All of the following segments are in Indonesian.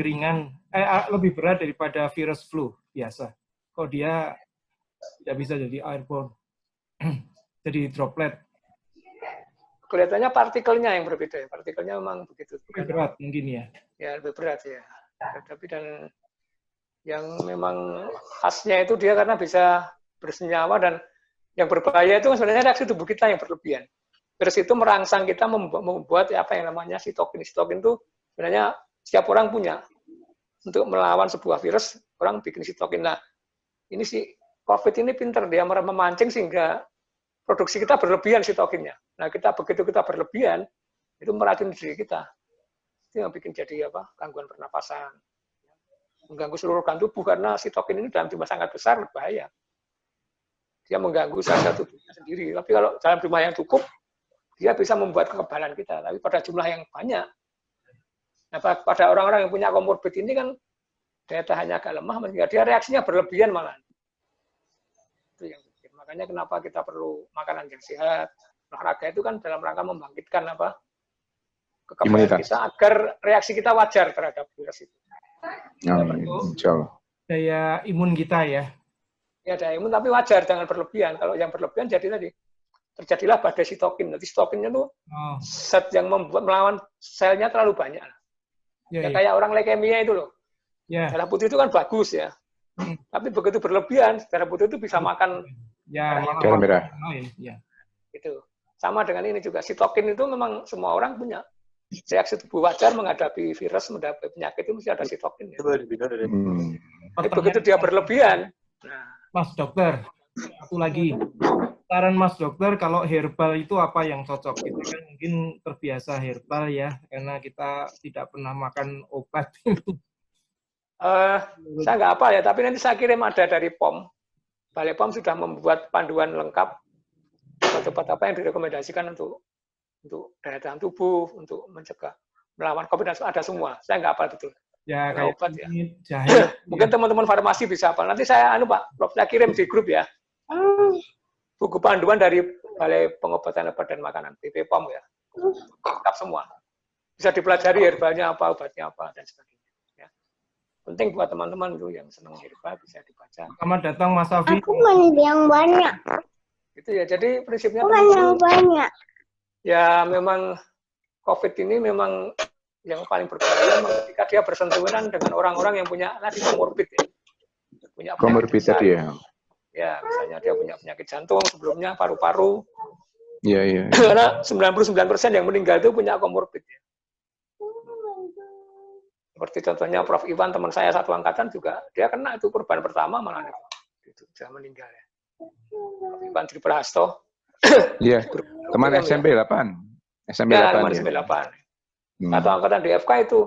ringan, lebih berat daripada virus flu biasa. Kok dia tidak bisa jadi airborne, jadi droplet. Kelihatannya partikelnya yang berbeda. Partikelnya memang begitu. Lebih berat mungkin ya. Ya, lebih berat ya. Tapi dan yang memang khasnya itu dia karena bisa bersenyawa, dan yang berbahaya itu sebenarnya reaksi tubuh kita yang berlebihan. Virus itu merangsang kita membuat apa yang namanya sitokin. Sitokin itu sebenarnya setiap orang punya. Untuk melawan sebuah virus, orang bikin sitokin. Nah, ini si COVID ini pinter, dia memancing sehingga produksi kita berlebihan sitokinnya. Nah, begitu kita berlebihan, itu meracuni diri kita. Itu yang bikin jadi apa? Gangguan pernapasan. Mengganggu seluruh organ tubuh karena sitokin ini dalam jumlah sangat besar berbahaya. Dia mengganggu sel tubuhnya sendiri. Tapi kalau dalam jumlah yang cukup, dia bisa membuat kekebalan kita. Tapi pada jumlah yang banyak, nah, pada orang-orang yang punya komorbid ini kan daya tahannya agak lemah, sehingga dia reaksinya berlebihan malah. Itu yang bikin. Makanya kenapa kita perlu makanan yang sehat. Olahraga itu kan dalam rangka membangkitkan apa? Kekebalan kita agar reaksi kita wajar terhadap virus itu. Daya imun kita ya. Ya, daya imun tapi wajar, jangan berlebihan. Kalau yang berlebihan jadi tadi terjadilah badai sitokin. Nanti sitokinnya tuh zat yang melawan selnya terlalu banyak. Ya, kayak orang leukemia itu loh. Darah putih itu kan bagus ya. Tapi begitu berlebihan, darah putih itu bisa makan darah merah. Itu. Sama dengan ini juga. Sitokin itu memang semua orang punya. Reaksi tubuh wajar menghadapi virus, menghadapi penyakit itu mesti ada sitokin. Ya. Tapi begitu dia berlebihan. Nah. Mas dokter, satu lagi. Saran Mas dokter, kalau herbal itu apa yang cocok? Kita kan mungkin terbiasa herbal ya, karena kita tidak pernah makan obat. Saya nggak apa ya, tapi nanti saya kirim ada dari POM. Balai POM sudah membuat panduan lengkap obat-obat apa yang direkomendasikan untuk daya tahan tubuh, untuk mencegah melawan COVID, ada semua. Saya nggak apa betul. Ya, kayak obat ya. Jahil, mungkin teman-teman farmasi bisa apa. Nanti saya Pak, Prof, saya kirim di grup ya. Buku panduan dari Balai Pengobatan Obat dan Makanan, BP POM ya. Lengkap semua. Bisa dipelajari herbalnya apa, obatnya apa, dan sebagainya. Penting buat teman-teman itu yang senang herbal bisa dibaca. Selamat datang Mas Afi. Aku mau yang banyak. Itu ya, jadi prinsipnya yang banyak. Ya memang COVID ini memang yang paling berbahaya ketika dia bersentuhan dengan orang-orang yang punya tadi komorbid ya. Punya komorbid tadi ya. Ya, misalnya dia punya penyakit jantung sebelumnya, paru-paru. Iya. Karena 99% yang meninggal itu punya komorbid ya. Seperti contohnya Prof. Iwan, teman saya satu angkatan juga, dia kena itu korban pertama malah itu sudah meninggal ya. Prof. Iwan Triprahasto. Iya, teman SMP 8. SMP 8. Ya, teman SMP 8. Satu angkatan DFK itu.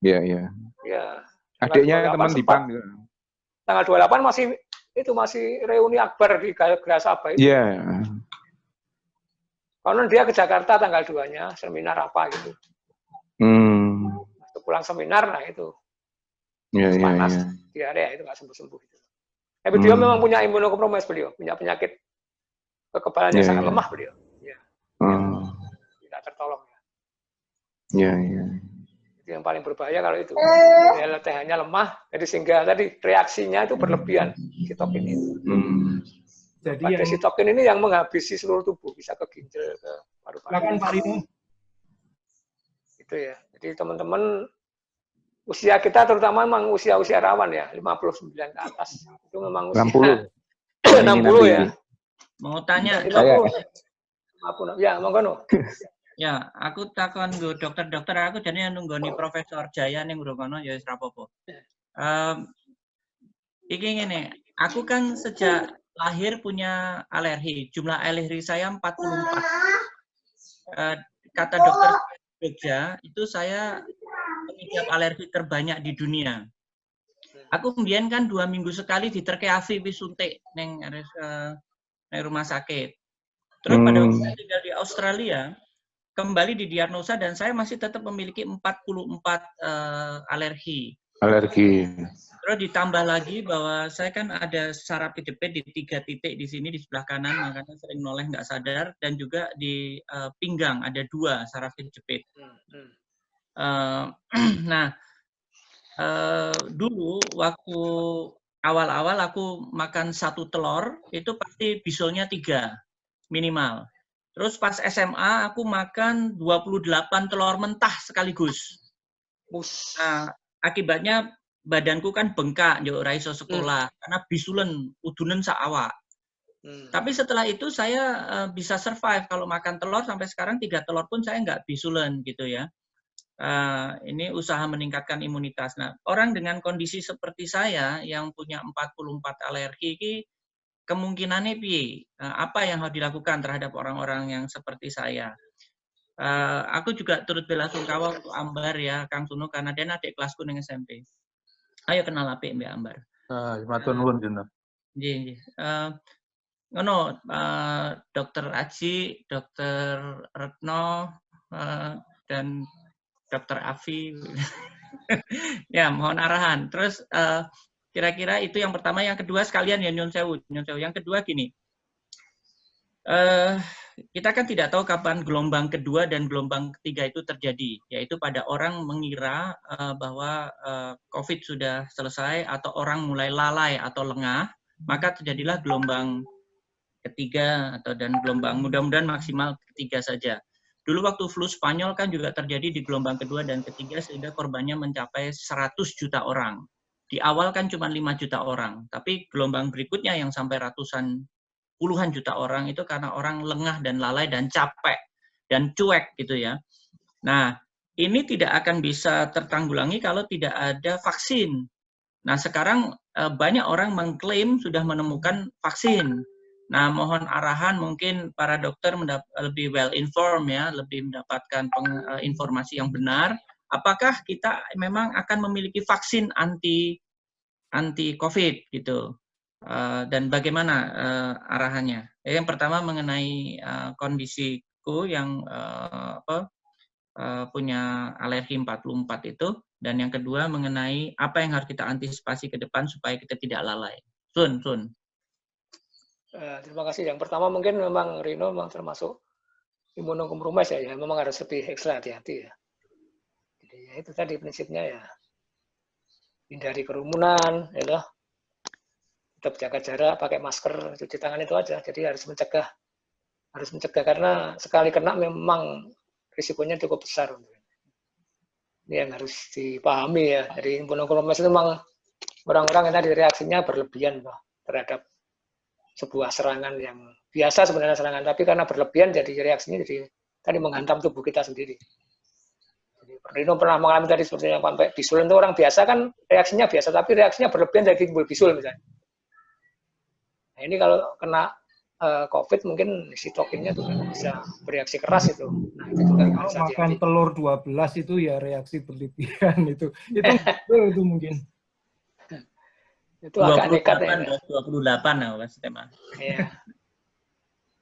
Iya. Ya. Adiknya teman Dipang. Tanggal 28 masih reuni akbar di Grasaba itu. Iya. Konon dia ke Jakarta tanggal 2-nya, seminar apa gitu. Pulang seminar, nah itu panas di area itu nggak sembuh-sembuh itu. Tapi beliau memang punya imunokompromis, beliau punya penyakit kekebalannya sangat lemah beliau. Ya. Tidak tertolong ya. Itu yang paling berbahaya kalau itu. Daya tahannya lemah, jadi sehingga tadi reaksinya itu berlebihan sitokin itu. Jadi sitokin ini yang menghabisi seluruh tubuh, bisa ke ginjal, ke paru-paru. Itu ya. Jadi teman-teman usia kita terutama memang usia rawan ya, 59 ke atas. Itu memang usia 60. 60 ya. Mau tanya. 50. Ya, monggo no. Ya, aku takon nggo dokter aku jane nunggoni Profesor Jaya ning Rokono ya wis rapopo. Iki ngene, aku kan sejak lahir punya alergi. Jumlah alergi saya 44. Kata dokter Jogja, itu saya pengidap alergi terbanyak di dunia. Aku kemudian kan 2 minggu sekali diterke AVI wis suntik neng rumah sakit. Terus pada waktu saya tinggal di Australia, kembali didiagnosa dan saya masih tetap memiliki 44 alergi. Terus ditambah lagi bahwa saya kan ada saraf kejepit di 3 titik di sini di sebelah kanan, makanya sering noleh nggak sadar, dan juga di pinggang ada 2 saraf kejepit. Nah, dulu waktu awal-awal aku makan 1 telur, itu pasti bisulnya 3 minimal. Terus pas SMA aku makan 28 telur mentah sekaligus. Nah, akibatnya badanku kan bengkak, yo ora iso sekolah karena bisulen udunen sak awak. Tapi setelah itu saya bisa survive kalau makan telur sampai sekarang 3 telur pun saya nggak bisulen gitu ya. Ini usaha meningkatkan imunitas. Nah, orang dengan kondisi seperti saya yang punya 44 alergi ini kemungkinannya piye? Apa yang harus dilakukan terhadap orang-orang yang seperti saya? Aku juga turut belasungkawa untuk Ambar ya, Kang Suno, karena dia adik kelasku ning SMP. Ayo kenal apik Mbak Ambar. Matur nuwun jenengan. Nggih, nggih. Ngono, Dokter Aji, Dokter Retno, dan Dokter Afi. Ya, mohon arahan. Terus kira-kira itu yang pertama, yang kedua sekalian ya nyun sewu. Yang kedua gini. Kita kan tidak tahu kapan gelombang kedua dan gelombang ketiga itu terjadi, yaitu pada orang mengira bahwa COVID sudah selesai atau orang mulai lalai atau lengah, maka terjadilah gelombang ketiga dan gelombang mudah-mudahan maksimal ketiga saja. Dulu waktu flu Spanyol kan juga terjadi di gelombang kedua dan ketiga sehingga korbannya mencapai 100 juta orang. Di awal kan cuma 5 juta orang, tapi gelombang berikutnya yang sampai puluhan juta orang itu karena orang lengah dan lalai dan capek dan cuek gitu ya. Nah, ini tidak akan bisa tertanggulangi kalau tidak ada vaksin. Nah, sekarang banyak orang mengklaim sudah menemukan vaksin. Nah, mohon arahan mungkin para dokter lebih well informed ya, lebih mendapatkan informasi yang benar. Apakah kita memang akan memiliki vaksin anti COVID gitu? Dan bagaimana arahannya? Yang pertama mengenai kondisiku yang punya alergi 44 itu, dan yang kedua mengenai apa yang harus kita antisipasi ke depan supaya kita tidak lalai. Sun. Terima kasih. Yang pertama mungkin memang Rino memang termasuk imunokompromis ya, memang harus lebih ekstra hati-hati ya. Jadi ya itu tadi prinsipnya ya, hindari kerumunan, ya, tetap jaga jarak, pakai masker, cuci tangan itu aja. Jadi harus mencegah karena sekali kena memang risikonya cukup besar. Ini yang harus dipahami ya. Jadi imunokompromis itu memang orang-orang yang tadi reaksinya berlebihan terhadap sebuah serangan yang biasa sebenarnya serangan, tapi karena berlebihan jadi reaksinya jadi tadi menghantam tubuh kita sendiri. Jadi Rino pernah mengalami tadi seperti yang sampai bisul itu orang biasa kan reaksinya biasa, tapi reaksinya berlebihan jadi timbul bisul misalnya. Nah, ini kalau kena COVID mungkin sitokinnya tuh bisa bereaksi keras itu. Nah, itu juga kalau makan telur 12 itu ya reaksi berlebihan itu mungkin. Itu agak nekat ya. 28 ya, Mas Tema. Iya.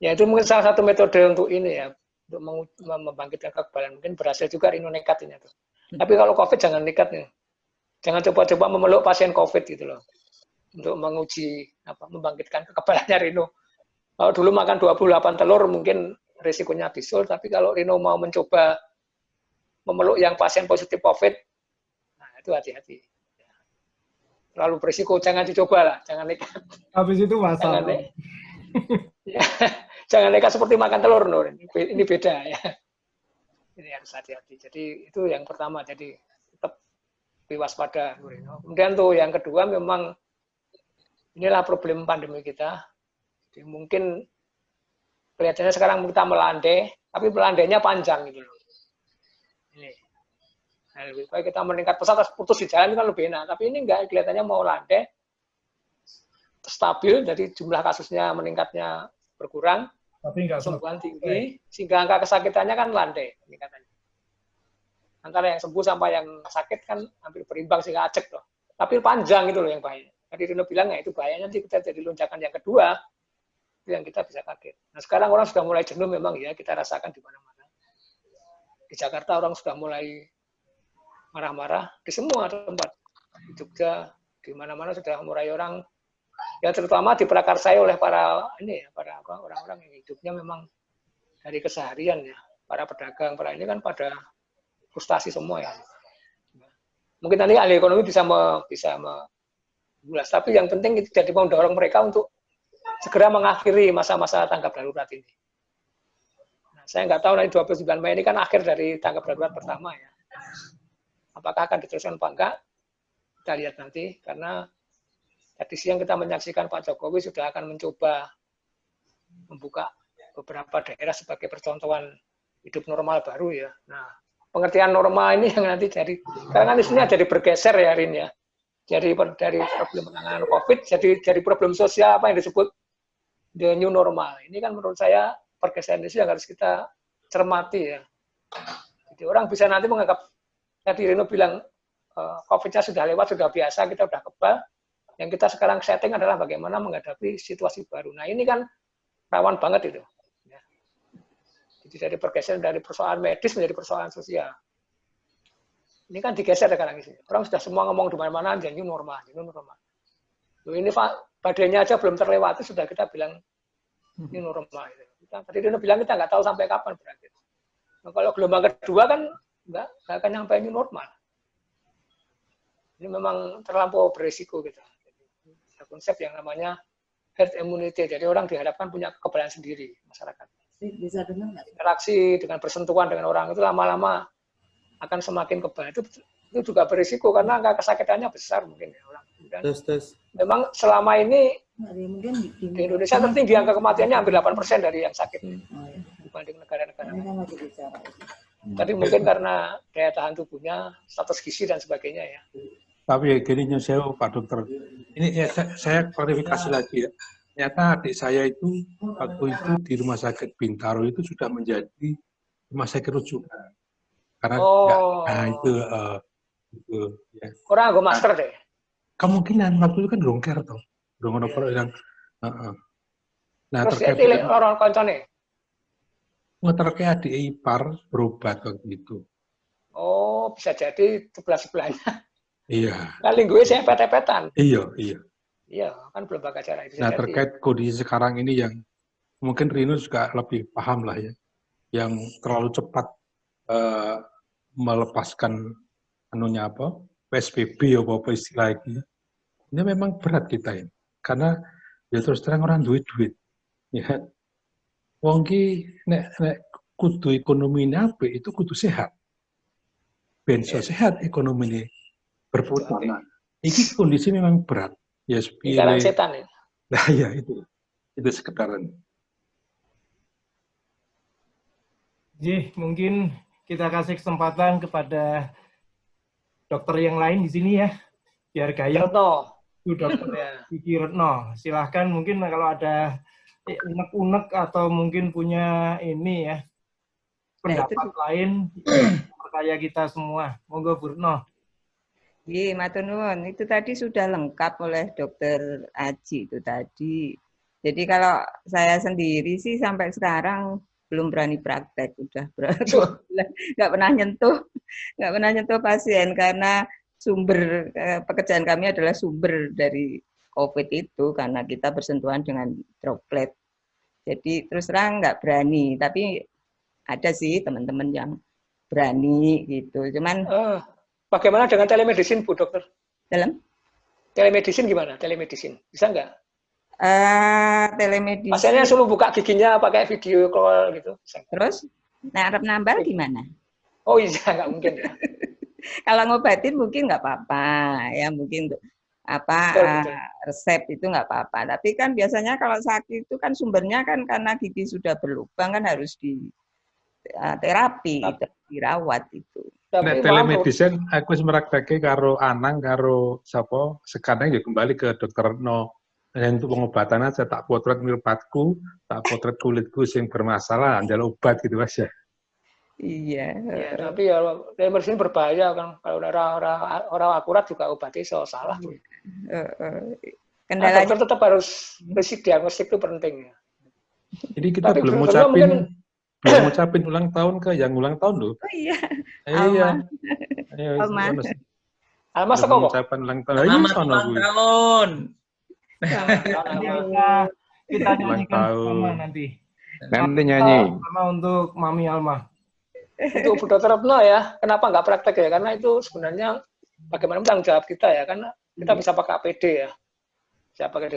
Ya itu mungkin salah satu metode untuk ini ya, untuk membangkitkan kekebalan. Mungkin berhasil juga Rino nekat ini tuh. Tapi kalau COVID jangan nekat nih. Jangan coba-coba memeluk pasien COVID gitu loh. Untuk menguji membangkitkan kekebalannya Rino. Kalau dulu makan 28 telur mungkin risikonya bisul, tapi kalau Rino mau mencoba memeluk yang pasien positif COVID, nah itu hati-hati. Terlalu berisiko, jangan dicoba lah, jangan nekat. Habis itu masalah. Jangan nekat seperti makan telur, Nur. Ini beda ya. Ini harus hati-hati. Jadi itu yang pertama, jadi tetap waspada. Kemudian tuh yang kedua memang inilah problem pandemi kita. Jadi mungkin kelihatannya sekarang kita melandai, tapi melandainya panjang gitu loh. Ini. Nah, lebih baik kita meningkat pesat, putus di jalan kan lebih enak. Tapi ini enggak, kelihatannya mau landai, stabil, jadi jumlah kasusnya meningkatnya berkurang, tapi enggak kesembuhan tinggi, sehingga angka kesakitannya kan landai peningkatannya. Antara yang sembuh sampai yang sakit kan hampir berimbang sehingga acek loh. Tapi panjang itu loh yang bahaya. Tadi Rino bilang ya itu bahayanya nanti kita jadi lonjakan yang kedua, itu yang kita bisa kaget. Nah sekarang orang sudah mulai jenuh memang ya, kita rasakan di mana-mana. Di Jakarta orang sudah mulai marah-marah di semua tempat. Di Jogja, di mana-mana sudah mulai orang, ya terutama diprakarsai oleh para orang-orang yang hidupnya memang dari keseharian ya, para pedagang, para ini kan pada frustasi semua ya. Mungkin nanti ahli ekonomi bisa mengulas. Tapi yang penting itu jadi mendorong mereka untuk segera mengakhiri masa-masa tanggap darurat ini. Nah, saya nggak tahu nanti 29 Mei ini kan akhir dari tanggap darurat pertama ya. Apakah akan diteruskan apa enggak? Kita lihat nanti, karena tadi siang kita menyaksikan Pak Jokowi sudah akan mencoba membuka beberapa daerah sebagai percontohan hidup normal baru ya. Nah, pengertian normal ini yang nanti jadi, karena di sini jadi bergeser ya Rin ya. Jadi dari problem penanganan COVID, jadi problem sosial apa yang disebut the new normal. Ini kan menurut saya pergeseran itu yang harus kita cermati ya. Jadi orang bisa nanti menganggap, tadi Rino bilang, COVID-nya sudah lewat, sudah biasa, kita sudah kebal. Yang kita sekarang setting adalah bagaimana menghadapi situasi baru. Nah ini kan rawan banget itu. Ya. Jadi dari pergeseran dari persoalan medis menjadi persoalan sosial. Ini kan digeser sekarang ini. Orang sudah semua ngomong di mana-mana, new normal, new normal. Loh, ini badainya aja belum terlewati, sudah kita bilang new normal. Tadi Rino bilang kita nggak tahu sampai kapan berakhir. Nah, kalau gelombang kedua kan nggak akan nyampe new normal. Ini memang terlampau berisiko gitu. Ada konsep yang namanya herd immunity. Jadi orang diharapkan punya kekebalan sendiri masyarakat. Bisa dengar nggak? Interaksi dengan bersentuhan dengan orang itu lama-lama akan semakin kebal. Itu juga berisiko karena angka kesakitannya besar mungkin ya orang. Dan memang selama ini di Indonesia tertinggi angka kematiannya hampir 8% dari yang sakit dibanding negara-negara lain. Tapi mungkin karena daya tahan tubuhnya, status gizi dan sebagainya ya. Tapi gini saya Pak Dokter, ini ya, saya klarifikasi lagi ya. Ternyata adik saya itu waktu itu di rumah sakit Bintaro itu sudah menjadi rumah sakit rujukan. Karena itu ya. Orang nggak masker deh. Kemungkinan waktu itu kan dongker toh, dongker yang. Nah terus terkait orang koncone. terkait adik ipar berobat waktu itu. Oh bisa jadi sebelahnya. Iya. Kali gue saya pet-petan. Iya. Iya kan belum pakai cara itu. Nah terkait kondisi sekarang ini yang mungkin Rino juga lebih paham lah ya, yang terlalu cepat melepaskan anunya apa PSBB apa istilah ini memang berat kita ini karena ya terus terang orang duit ya wong ki nek kudu ekonomi ini apa itu kudu sehat benso sehat ekonomi ini berputar. Nah, ini kondisi memang berat ya lingkaran setan ya. Nah ya itu sekedaran. Jadi mungkin kita kasih kesempatan kepada dokter yang lain di sini ya, biar gaya. Dokter Kiki Retno, silahkan mungkin kalau ada unek-unek atau mungkin punya ini ya pendapat lain percaya kita semua. Monggo Bu Retno. Iya, matur nuwun. Itu tadi sudah lengkap oleh Dokter Aji itu tadi. Jadi kalau saya sendiri sih sampai sekarang belum berani praktek, udah nggak pernah nyentuh pasien karena sumber pekerjaan kami adalah sumber dari COVID itu karena kita bersentuhan dengan droplet. Jadi terus terang nggak berani, tapi ada sih teman-teman yang berani gitu. Cuman bagaimana dengan telemedicine Bu Dokter? Telemedicine gimana? Telemedicine bisa nggak? Telemedicine. Pasiennya suruh buka giginya pakai video call gitu. Terus, harap nambal gimana? Oh iya, nggak mungkin ya. Kalau ngobatin mungkin nggak apa-apa, ya mungkin untuk resep itu nggak apa-apa. Tapi kan biasanya kalau sakit itu kan sumbernya kan karena gigi sudah berlubang kan harus di terapi, gitu, dirawat itu. Nek telemedicine aku meraktekke karo Anang karo sapa sekarang ya kembali ke Dokter Retno. Untuk pengobatan aja tak potret mripatku, tak potret kulitku yang bermasalah, andal obat gitu Mas ya. Iya. Ya, tapi ya telemedicine berbahaya kan kalau orang akurat juga obatnya salah. Kendalanya dokter tetap harus basic diagnostik itu penting ya. Jadi kita tapi belum ngucapin ulang tahun ke yang ulang tahun loh. Oh iya. Iya. Almas kok ngucapin ulang tahun. Selamat ulang tahun. Kita nyanyikan bersama nanti. Nanti nyanyi. Sama untuk Mami Alma. Untuk Bu Dokter Retno ya, kenapa nggak praktek ya? Karena itu sebenarnya bagaimana tanggung jawab kita ya, kan kita bisa pakai APD ya, bisa pakai